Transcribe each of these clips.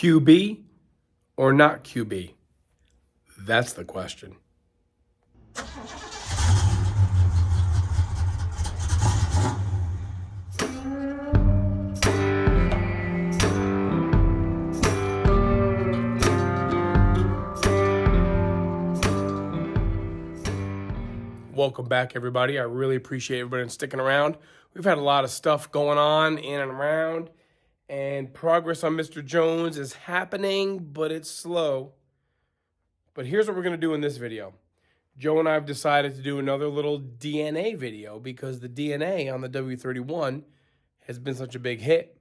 QB or not QB? That's the question. Welcome back, everybody. I really appreciate everybody sticking around. We've had a lot of stuff going on in and around, and progress on Mr. Jones is happening, but it's slow. But here's what we're going to do in this video. Joe and I have decided to do another little DNA video because the DNA on the W31 has been such a big hit.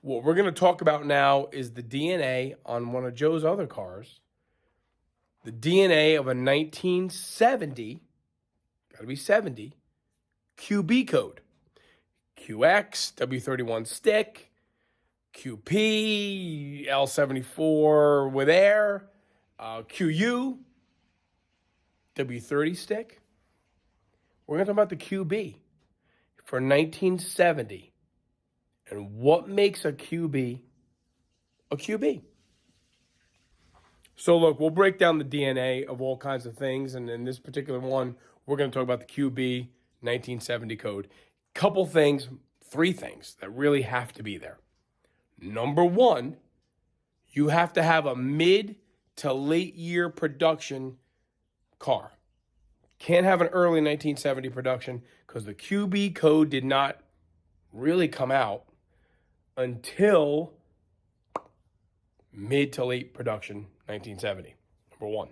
What we're going to talk about now is the DNA on one of Joe's other cars, the DNA of a 1970, got to be 70, QB code. QX, W31 stick, QP, L74 with air, QU, W30 stick. We're going to talk about the QB for 1970 and what makes a QB a QB. So look, we'll break down the DNA of all kinds of things, and in this particular one, we're going to talk about the QB 1970 code. Couple things, three things that really have to be there. Number one, you have to have a mid to late year production car. Can't have an early 1970 production because the QB code did not really come out until mid to late production 1970. Number one.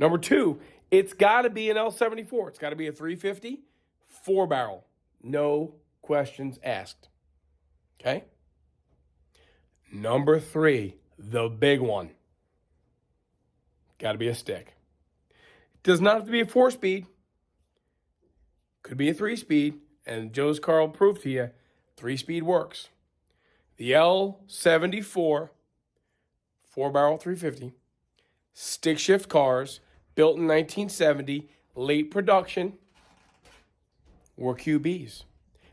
Number two, it's got to be an L74. It's got to be a 350, 4-barrel. No questions asked. Okay? Number three, the big one. Got to be a stick. It does not have to be a 4-speed. Could be a 3-speed. And Joe's car will prove to you 3-speed works. The L74, 4-barrel 350, stick shift cars, built in 1970, late production, were QBs.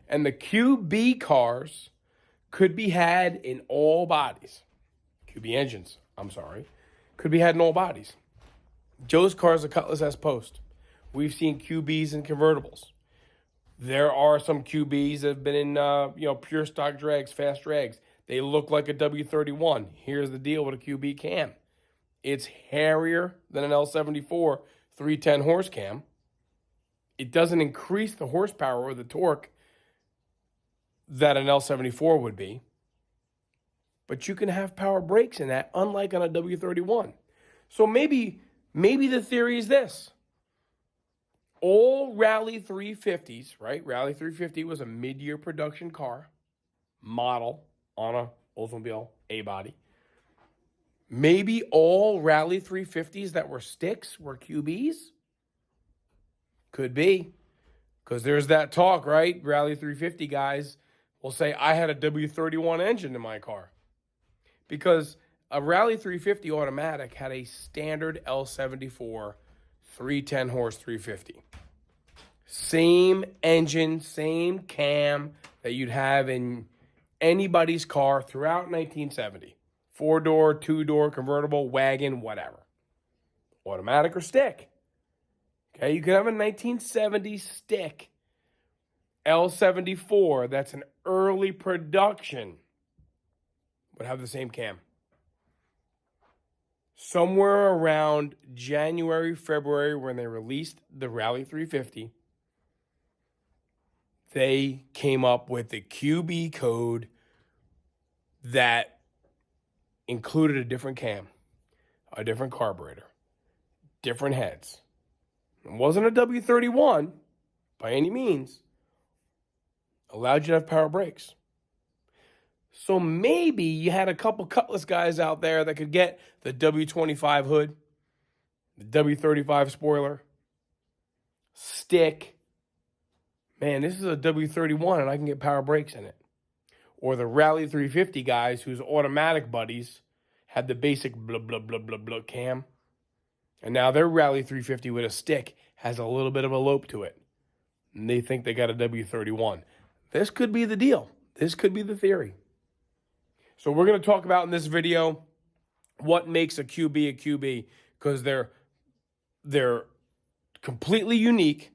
And the QB cars could be had in all bodies. QB engines, could be had in all bodies. Joe's car is a Cutlass S Post. We've seen QBs and convertibles. There are some QBs that have been in pure stock drags, fast drags. They look like a W31. Here's the deal with a QB cam. It's hairier than an L74 310 horse cam. It doesn't increase the horsepower or the torque that an L74 would be. But you can have power brakes in that, unlike on a W31. So maybe the theory is this. All Rally 350s, right? Rally 350 was a mid-year production car, model on a Oldsmobile A-body. Maybe all Rally 350s that were sticks were QBs? Could be. Because there's that talk, right? Rally 350 guys will say, I had a W31 engine in my car. Because a Rally 350 automatic had a standard L74 310 horse 350. Same engine, same cam that you'd have in anybody's car throughout 1970. 4-door, 2-door, convertible, wagon, whatever. Automatic or stick. Okay, you could have a 1970 stick L74 that's an early production, would have the same cam. Somewhere around January, February, when they released the Rally 350, they came up with the QB code that included a different cam, a different carburetor, different heads. It wasn't a W31 by any means. Allowed you to have power brakes. So maybe you had a couple Cutlass guys out there that could get the W25 hood, the W35 spoiler, stick. Man, this is a W31 and I can get power brakes in it. Or the Rally 350 guys whose automatic buddies had the basic blah, blah, blah, blah, blah cam. And now their Rally 350 with a stick has a little bit of a lope to it. And they think they got a W31. This could be the deal. This could be the theory. So we're going to talk about in this video what makes a QB, because they're completely unique.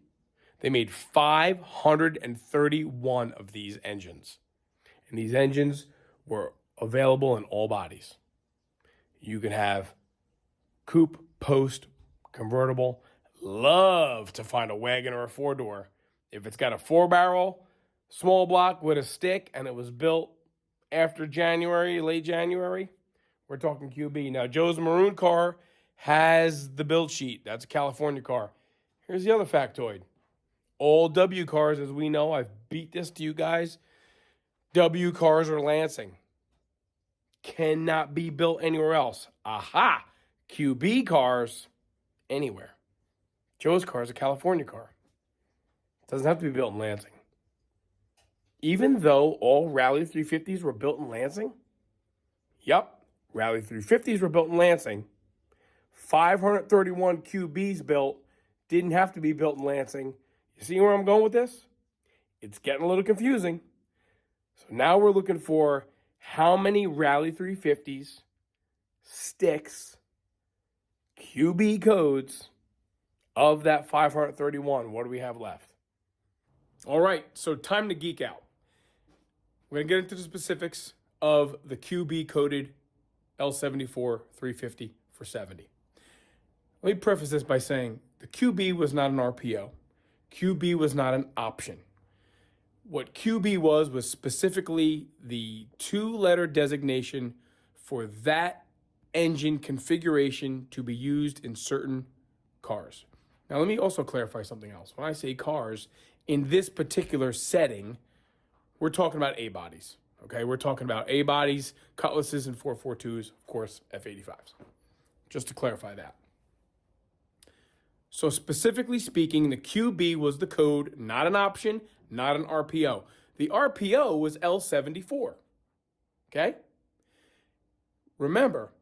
They made 531 of these engines. And these engines were available in all bodies. You can have coupe, post, convertible. Love to find a wagon or a four-door. If it's got a four-barrel, small block with a stick, and it was built after January, late January, we're talking QB. Now, Joe's maroon car has the build sheet. That's a California car. Here's the other factoid. All W cars, as we know, I've beat this to you guys, W cars are Lansing. Cannot be built anywhere else. Aha! QB cars, anywhere. Joe's car is a California car. It doesn't have to be built in Lansing. Even though all Rally 350s were built in Lansing, yep, Rally 350s were built in Lansing. 531 QBs built, didn't have to be built in Lansing. You see where I'm going with this? It's getting a little confusing. So now we're looking for how many Rally 350s, sticks, QB codes of that 531. What do we have left? All right, so time to geek out. We're going to get into the specifics of the QB coded L74 350 for 70. Let me preface this by saying the QB was not an RPO. QB was not an option. What QB was specifically the two-letter designation for that engine configuration to be used in certain cars. Now, let me also clarify something else. When I say cars, in this particular setting, we're talking about A-bodies, okay? We're talking about A-bodies, Cutlasses, and 442s, of course, F85s. Just to clarify that. So specifically speaking, the QB was the code, not an option, not an RPO. The RPO was L74, okay? Remember,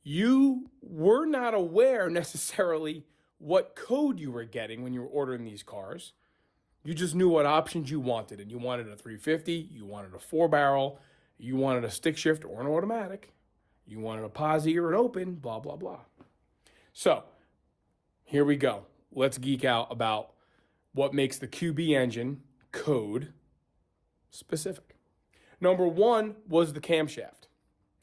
you were not aware necessarily what code you were getting when you were ordering these cars. You just knew what options you wanted, and you wanted a 350, you wanted a four-barrel, you wanted a stick shift or an automatic, you wanted a posi or an open, blah, blah, blah. So here we go. Let's geek out about what makes the QB engine code specific. Number one was the camshaft,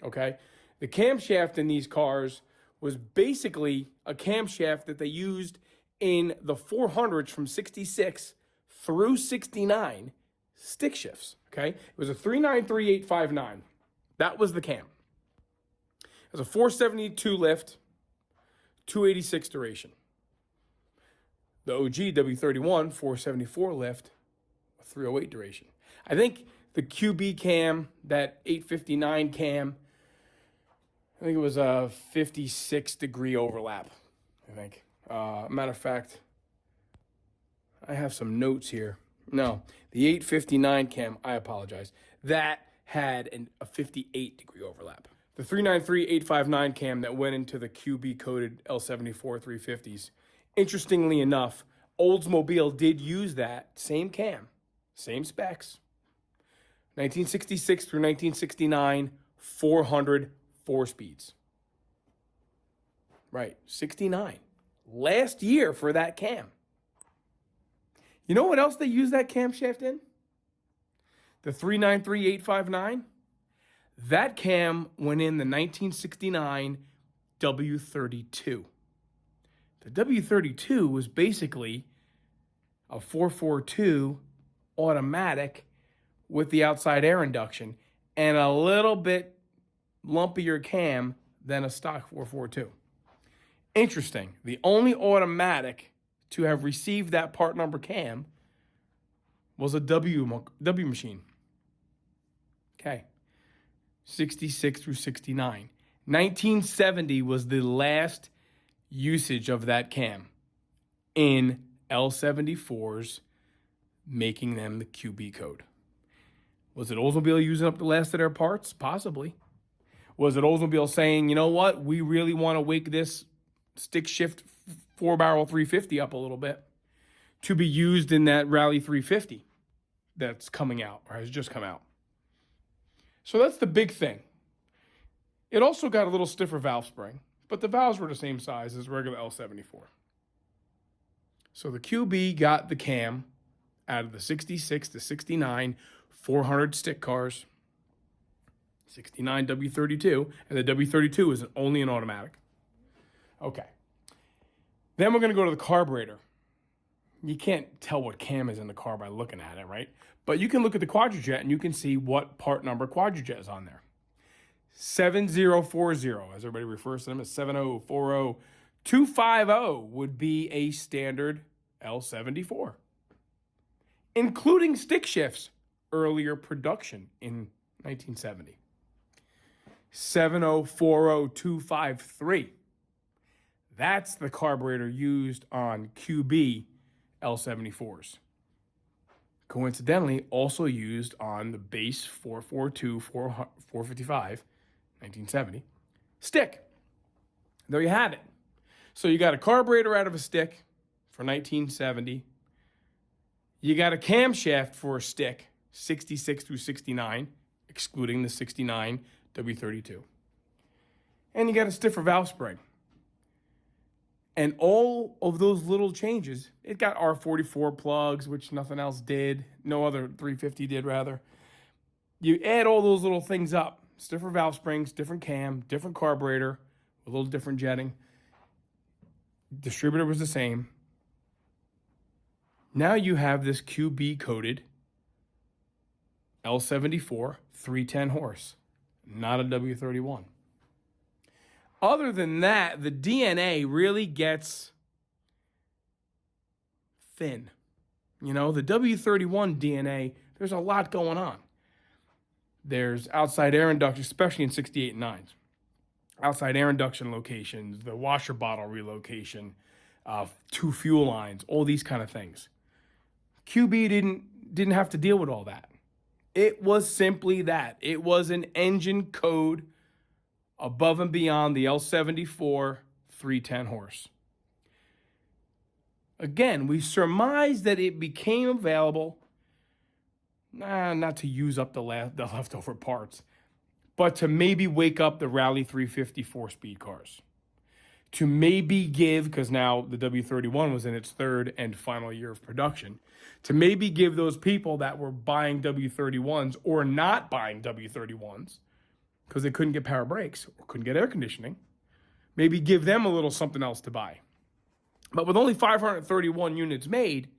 okay? The camshaft in these cars was basically a camshaft that they used in the 400s from 66 through 69 stick shifts, okay? It was a 393859. That was the cam. It was a 472 lift, 286 duration. The OG W31 474 lift, 308 duration. I think the QB cam, that 859 cam, I think it was a 56 degree overlap, I think. Matter of fact, I have some notes here. No, the 859 cam, I apologize. That had a 58 degree overlap. The 393859 cam that went into the QB coded L74 350s, interestingly enough, Oldsmobile did use that same cam, same specs. 1966 through 1969, 400 four speeds. Right, 69. Last year for that cam. You know what else they used that camshaft in? The 393859. That cam went in the 1969 W32. The W32 was basically a 442 automatic with the outside air induction and a little bit lumpier cam than a stock 442. Interesting. The only automatic to have received that part number cam was a W machine. Okay. 66 through 69. 1970 was the last usage of that cam in L74s, making them the QB code. Was it Oldsmobile using up the last of their parts? Possibly. Was it Oldsmobile saying, you know what, we really want to wake this stick shift four-barrel 350 up a little bit to be used in that Rally 350 that's coming out or has just come out? So that's the big thing. It also got a little stiffer valve spring, but the valves were the same size as regular L74. So the QB got the cam out of the 66 to 69 400 stick cars, 69 W32, and the W32 is only an automatic. Okay. Then we're going to go to the carburetor. You can't tell what cam is in the car by looking at it, right? But you can look at the quadrijet and you can see what part number quadrijet is on there. 7040, as everybody refers to them as 7040. 250 would be a standard L74, including stick shifts, earlier production in 1970. 7040253. That's the carburetor used on QB L74s. Coincidentally, also used on the base 442 455 1970 stick. There you have it. So you got a carburetor out of a stick for 1970. You got a camshaft for a stick, 66 through 69, excluding the 69 W32. And you got a stiffer valve spring. And all of those little changes, it got R44 plugs, which nothing else did. No other 350 did, rather. You add all those little things up. Stiffer valve springs, different cam, different carburetor, a little different jetting. Distributor was the same. Now you have this QB-coated L74 310 horse, not a W31. Other than that, the DNA really gets thin. You know, the W31 DNA, there's a lot going on. There's outside air induction, especially in 68 and 9s. Outside air induction locations, the washer bottle relocation, 2 fuel lines, all these kind of things. QB didn't have to deal with all that. It was simply that. It was an engine code above and beyond the L74 310 horse. Again, we surmise that it became available, not to use up the leftover parts, but to maybe wake up the Rally 350 4-speed cars. To maybe give, because now the W31 was in its third and final year of production, to maybe give those people that were buying W31s or not buying W31s, because they couldn't get power brakes or couldn't get air conditioning, maybe give them a little something else to buy. But with only 531 units made,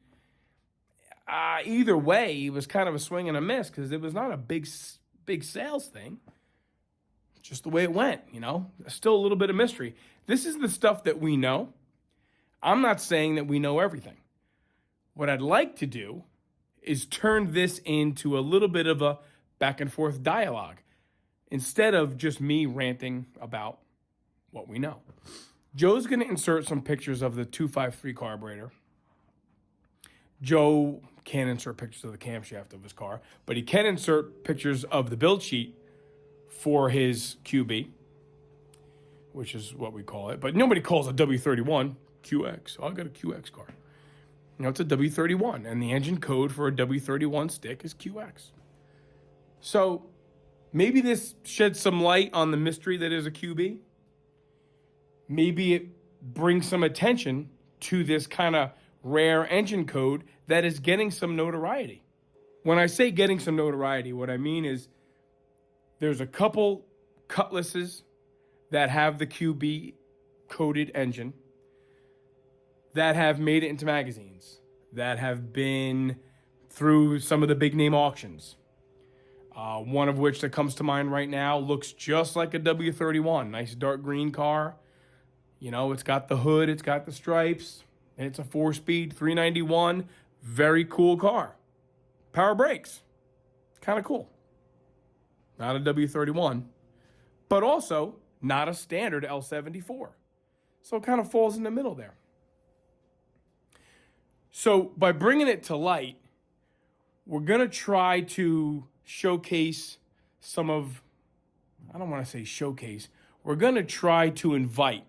either way, it was kind of a swing and a miss because it was not a big sales thing. Just the way it went, you know. Still a little bit of mystery. This is the stuff that we know. I'm not saying that we know everything. What I'd like to do is turn this into a little bit of a back and forth dialogue instead of just me ranting about what we know. Joe's going to insert some pictures of the 253 carburetor. Joe can't insert pictures of the camshaft of his car, but he can insert pictures of the build sheet for his QB, which is what we call it. But nobody calls a W31 QX. Oh, I got a QX car. You know, it's a W31, and the engine code for a W31 stick is QX. So maybe this sheds some light on the mystery that is a QB. Maybe it brings some attention to this kind of rare engine code that is getting some notoriety. When I say getting some notoriety, what I mean is there's a couple Cutlasses that have the QB coded engine that have made it into magazines, that have been through some of the big name auctions. One of which that comes to mind right now looks just like a W31. Nice dark green car. You know, it's got the hood, it's got the stripes, and it's a 4-speed 391. Very cool car. Power brakes. Kind of cool. Not a W31, but also not a standard L74. So it kind of falls in the middle there. So by bringing it to light, we're going to try to showcase some of, I don't want to say showcase, we're going to try to invite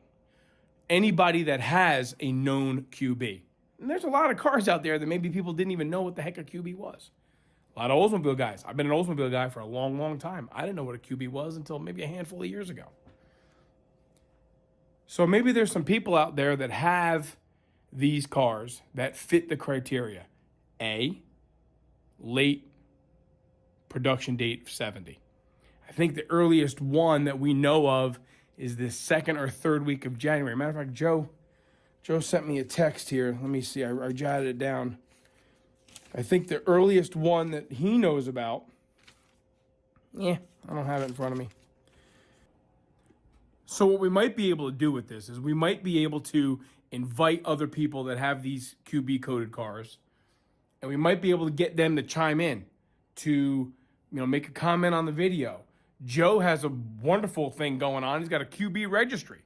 anybody that has a known QB. And there's a lot of cars out there that maybe people didn't even know what the heck a QB was. A A lot of Oldsmobile guys. I've been an Oldsmobile guy for a long, long time. I didn't know what a QB was until maybe a handful of years ago. So maybe there's some people out there that have these cars that fit the criteria. A, late production date of 70. I think the earliest one that we know of is the second or third week of January. Matter of fact, Joe sent me a text here. Let me see. I jotted it down. I think the earliest one that he knows about, I don't have it in front of me. So what we might be able to do with this is we might be able to invite other people that have these QB coded cars, and we might be able to get them to chime in to, make a comment on the video. Joe has a wonderful thing going on. He's got a QB registry.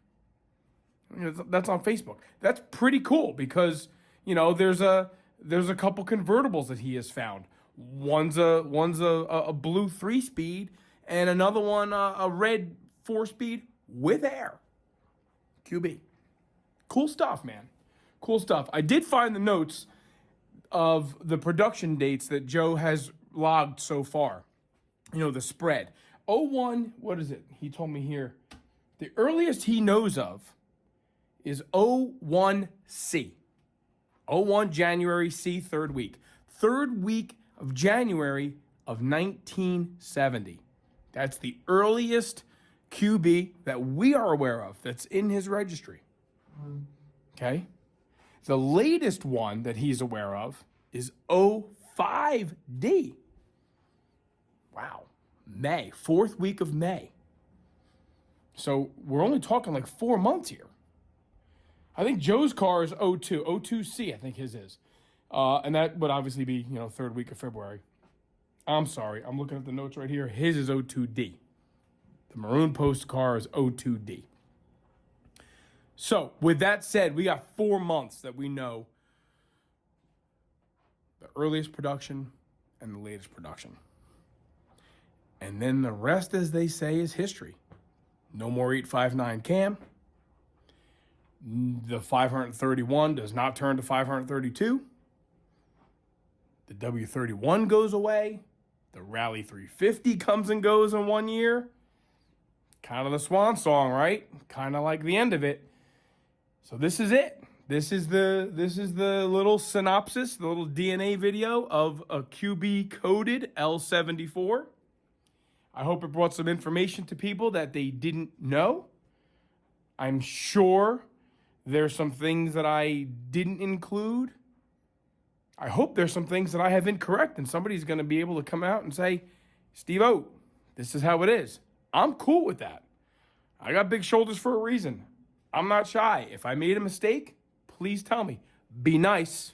That's on Facebook. That's pretty cool because, there's a couple convertibles that he has found. One's a blue 3-speed and another one a red 4-speed with air. QB. Cool stuff, man. Cool stuff. I did find the notes of the production dates that Joe has logged so far. The spread. 01, what is it? He told me here. The earliest he knows of is 01C. 01 January C, third week. Third week of January of 1970. That's the earliest QB that we are aware of that's in his registry. Okay? The latest one that he's aware of is 05D. Wow. May, fourth week of May. So we're only talking like 4 months here. I think Joe's car is 02, 02C, I think his is. And that would obviously be, third week of February. I'm sorry, I'm looking at the notes right here. His is 02D. The maroon post car is 02D. So with that said, we got 4 months that we know the earliest production and the latest production. And then the rest, as they say, is history. No more 859 cam. The 531 does not turn to 532. The W31 goes away. The Rally 350 comes and goes in 1 year. Kind of the swan song, right? Kind of like the end of it. So this is it. This is the little synopsis, the little DNA video of a QB coded L74. I hope it brought some information to people that they didn't know. I'm sure there's some things that I didn't include. I hope there's some things that I have incorrect, and somebody's going to be able to come out and say, Steve-O, this is how it is. I'm cool with that. I got big shoulders for a reason. I'm not shy. If I made a mistake, please tell me. Be nice,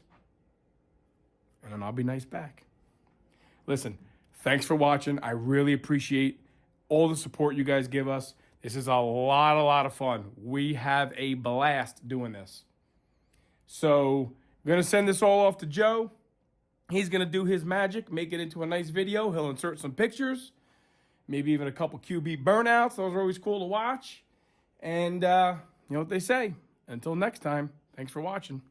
and then I'll be nice back. Listen, thanks for watching. I really appreciate all the support you guys give us. This is a lot of fun. We have a blast doing this. So I'm going to send this all off to Joe. He's going to do his magic, make it into a nice video. He'll insert some pictures, maybe even a couple QB burnouts. Those are always cool to watch. And you know what they say. Until next time, thanks for watching.